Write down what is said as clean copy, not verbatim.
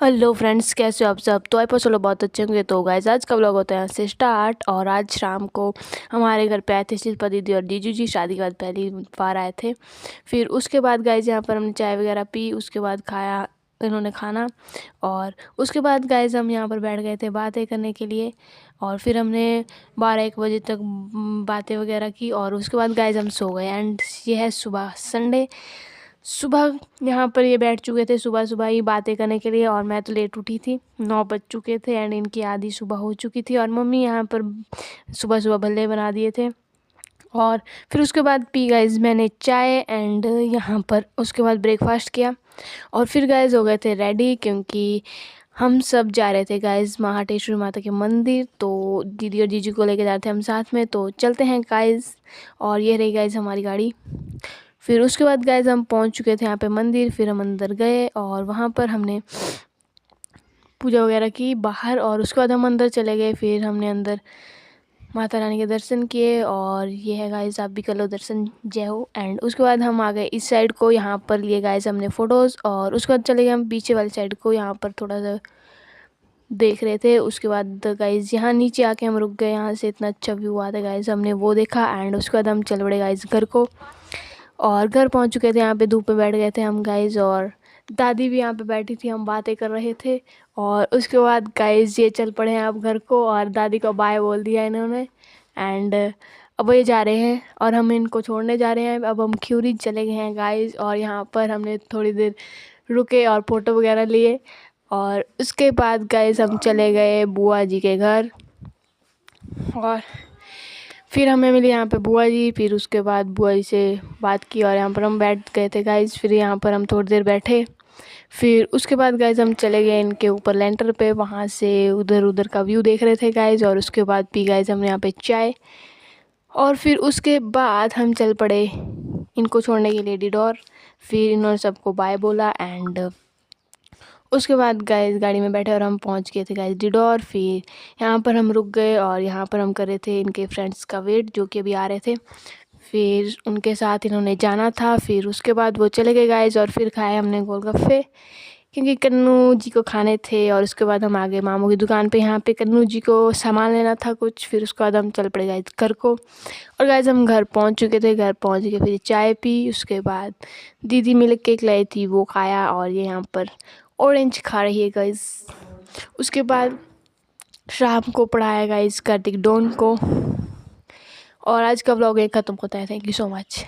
Hello friends, कैसे हो आप सब। तो आप चलो बहुत अच्छे होंगे। तो गाइस आज का व्लॉग होता है यहाँ से स्टार्ट। और आज शाम को हमारे घर पे आए थे शिल्पा दीदी और जीजू जी। शादी के बाद पहली बार आए थे। फिर उसके बाद गाइस यहाँ पर हमने चाय वगैरह पी। उसके बाद खाया इन्होंने खाना। और उसके बाद गाइस हम यहाँ पर बैठ गए थे बातें करने के लिए। और फिर हमने 12-1 बजे तक बातें वगैरह की। और उसके बाद गाइस हम सो गए। एंड ये है सुबह संडे। सुबह यहाँ पर ये बैठ चुके थे सुबह सुबह ही बातें करने के लिए। और मैं तो लेट उठी थी, 9 बज चुके थे एंड इनकी आधी सुबह हो चुकी थी। और मम्मी यहाँ पर सुबह सुबह भल्ले बना दिए थे। और फिर उसके बाद पी गाइस मैंने चाय एंड यहाँ पर उसके बाद ब्रेकफास्ट किया। और फिर गाइस हो गए थे रेडी, क्योंकि हम सब जा रहे थे गाइस महाटेश्वरी माता के मंदिर। तो दीदी और जीजू को लेके जा रहे थे हम साथ में। तो चलते हैं गाइस। और ये रही गाइस हमारी गाड़ी। फिर उसके बाद गाइस हम पहुंच चुके थे यहाँ पे मंदिर। फिर हम अंदर गए और वहाँ पर हमने पूजा वगैरह की बाहर। और उसके बाद हम अंदर चले गए। फिर हमने अंदर माता रानी के दर्शन किए। और ये है गाइस, आप भी कर लो दर्शन, जय हो। एंड उसके बाद हम आ गए इस साइड को। यहाँ पर लिए गाइस हमने फ़ोटोज़। और उसके बाद चले गए हम पीछे वाली साइड को। यहाँ पर थोड़ा सा देख रहे थे। उसके बाद गाइस यहाँ नीचे आके हम रुक गए। यहाँ से इतना अच्छा व्यू आता है गाइस, हमने वो देखा। एंड उसके बाद हम चल पड़े गाइस घर को। और घर पहुंच चुके थे। यहाँ पे धूप में बैठ गए थे हम गाइस। और दादी भी यहाँ पे बैठी थी, हम बातें कर रहे थे। और उसके बाद गाइस ये चल पड़े हैं अब घर को। और दादी को बाय बोल दिया इन्होंने। एंड अब ये जा रहे हैं और हम इनको छोड़ने जा रहे हैं। अब हम खिउरी चले गए हैं गाइस। और यहाँ पर हमने थोड़ी देर रुके और फ़ोटो वगैरह लिए। और उसके बाद गाइस हम चले गए बुआ जी के घर। और फिर हमें मिली यहाँ पे बुआ जी। फिर उसके बाद बुआ जी से बात की और यहाँ पर हम बैठ गए थे गाइस। फिर यहाँ पर हम थोड़ी देर बैठे। फिर उसके बाद गाइस हम चले गए इनके ऊपर लेंटर पे। वहाँ से उधर उधर का व्यू देख रहे थे गाइस। और उसके बाद पी गाइस हमने यहाँ पे चाय। और फिर उसके बाद हम चल पड़े इनको छोड़ने के लिए डिडोर। फिर इन्होंने सबको बाय बोला। एंड उसके बाद गाइस गाड़ी में बैठे और हम पहुंच गए थे गाइस डिडोर। फिर यहाँ पर हम रुक गए और यहाँ पर हम कर रहे थे इनके फ्रेंड्स का वेट, जो कि अभी आ रहे थे। फिर उनके साथ इन्होंने जाना था। फिर उसके बाद वो चले गए गाइस। और फिर खाए हमने गोलगप्पे, क्योंकि कन्नू जी को खाने थे। और उसके बाद हम आ गए मामू की दुकान पे। यहाँ पे कन्नू जी को सामान लेना था कुछ। फिर उसके बाद हम चल पड़े गाइस घर को। और गाइस हम घर पहुँच चुके थे। घर पहुँच के फिर चाय पी। उसके बाद दीदी मिल्क केक लाई थी, वो खाया। और ये यहाँ पर ऑरेंज खा रही है गाइस। उसके बाद शाम को पढ़ाया गाइस कार्तिक डॉन को। और आज का व्लॉग यहीं ख़त्म होता है। Thank you so much.